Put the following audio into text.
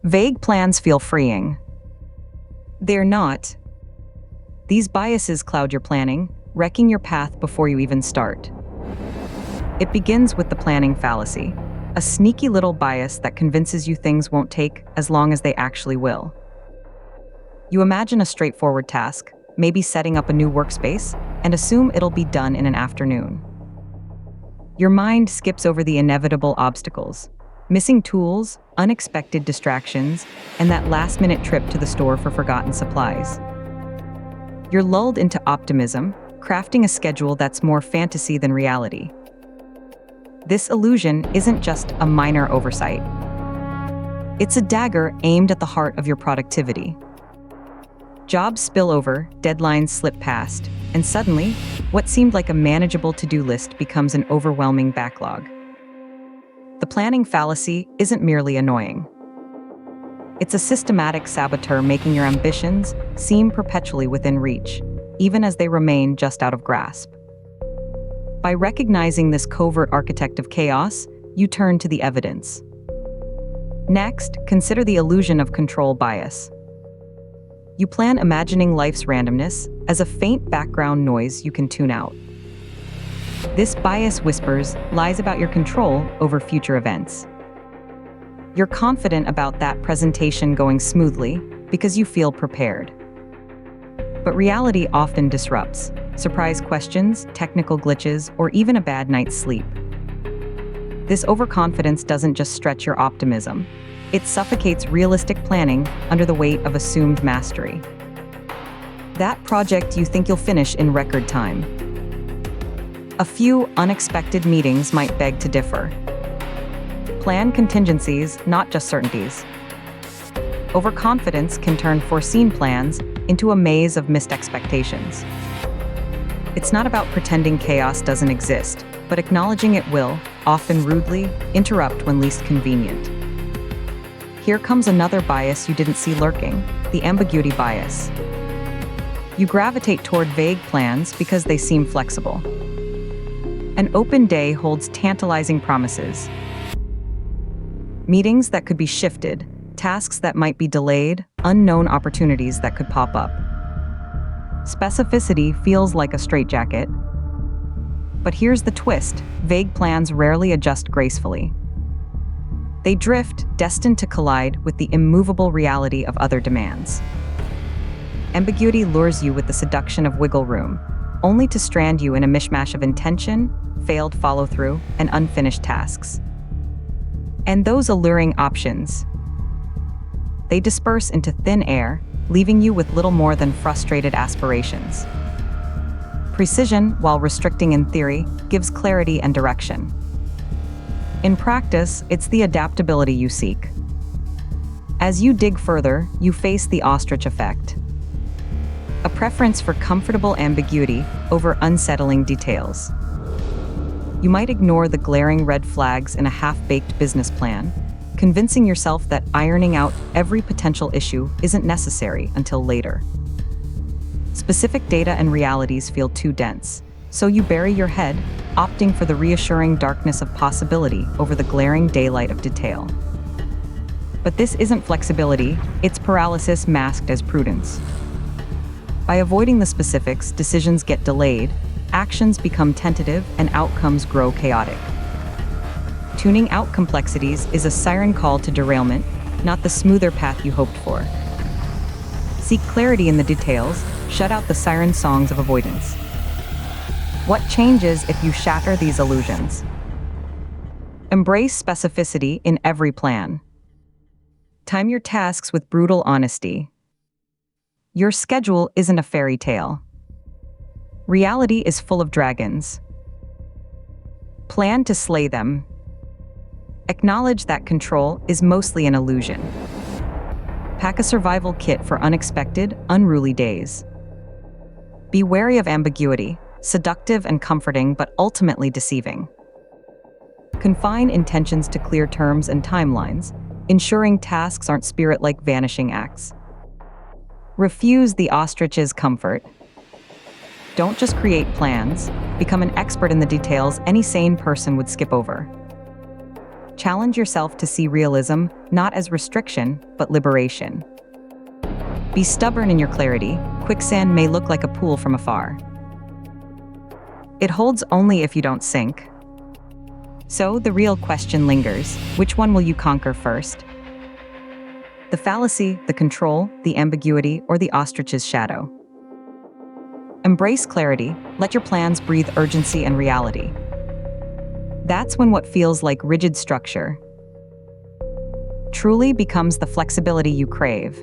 Vague plans feel freeing. They're not. These biases cloud your planning, wrecking your path before you even start. It begins with the planning fallacy, a sneaky little bias that convinces you things won't take as long as they actually will. You imagine a straightforward task, maybe setting up a new workspace, and assume it'll be done in an afternoon. Your mind skips over the inevitable obstacles, missing tools, unexpected distractions, and that last-minute trip to the store for forgotten supplies. You're lulled into optimism, crafting a schedule that's more fantasy than reality. This illusion isn't just a minor oversight. It's a dagger aimed at the heart of your productivity. Jobs spill over, deadlines slip past, and suddenly, what seemed like a manageable to-do list becomes an overwhelming backlog. The planning fallacy isn't merely annoying. It's a systematic saboteur making your ambitions seem perpetually within reach, even as they remain just out of grasp. By recognizing this covert architect of chaos, you turn to the evidence. Next, consider the illusion of control bias. You plan imagining life's randomness as a faint background noise you can tune out. This bias whispers lies about your control over future events. You're confident about that presentation going smoothly because you feel prepared. But reality often disrupts. Surprise questions, technical glitches, or even a bad night's sleep. This overconfidence doesn't just stretch your optimism. It suffocates realistic planning under the weight of assumed mastery. That project you think you'll finish in record time. A few unexpected meetings might beg to differ. Plan contingencies, not just certainties. Overconfidence can turn foreseen plans into a maze of missed expectations. It's not about pretending chaos doesn't exist, but acknowledging it will, often rudely, interrupt when least convenient. Here comes another bias you didn't see lurking, the ambiguity bias. You gravitate toward vague plans because they seem flexible. An open day holds tantalizing promises. Meetings that could be shifted, tasks that might be delayed, unknown opportunities that could pop up. Specificity feels like a straitjacket. But here's the twist: vague plans rarely adjust gracefully. They drift, destined to collide with the immovable reality of other demands. Ambiguity lures you with the seduction of wiggle room, only to strand you in a mishmash of intention, failed follow-through, and unfinished tasks. And those alluring options, they disperse into thin air, leaving you with little more than frustrated aspirations. Precision, while restricting in theory, gives clarity and direction. In practice, it's the adaptability you seek. As you dig further, you face the ostrich effect. A preference for comfortable ambiguity over unsettling details. You might ignore the glaring red flags in a half-baked business plan, convincing yourself that ironing out every potential issue isn't necessary until later. Specific data and realities feel too dense, so you bury your head, opting for the reassuring darkness of possibility over the glaring daylight of detail. But this isn't flexibility, it's paralysis masked as prudence. By avoiding the specifics, decisions get delayed, actions become tentative, and outcomes grow chaotic. Tuning out complexities is a siren call to derailment, not the smoother path you hoped for. Seek clarity in the details, shut out the siren songs of avoidance. What changes if you shatter these illusions? Embrace specificity in every plan. Time your tasks with brutal honesty. Your schedule isn't a fairy tale. Reality is full of dragons. Plan to slay them. Acknowledge that control is mostly an illusion. Pack a survival kit for unexpected, unruly days. Be wary of ambiguity, seductive and comforting but ultimately deceiving. Confine intentions to clear terms and timelines, ensuring tasks aren't spirit-like vanishing acts. Refuse the ostrich's comfort. Don't just create plans, become an expert in the details any sane person would skip over. Challenge yourself to see realism not as restriction, but liberation. Be stubborn in your clarity. Quicksand may look like a pool from afar. It holds only if you don't sink. So the real question lingers: which one will you conquer first? The fallacy, the control, the ambiguity, or the ostrich's shadow? Embrace clarity. Let your plans breathe urgency and reality. That's when what feels like rigid structure truly becomes the flexibility you crave.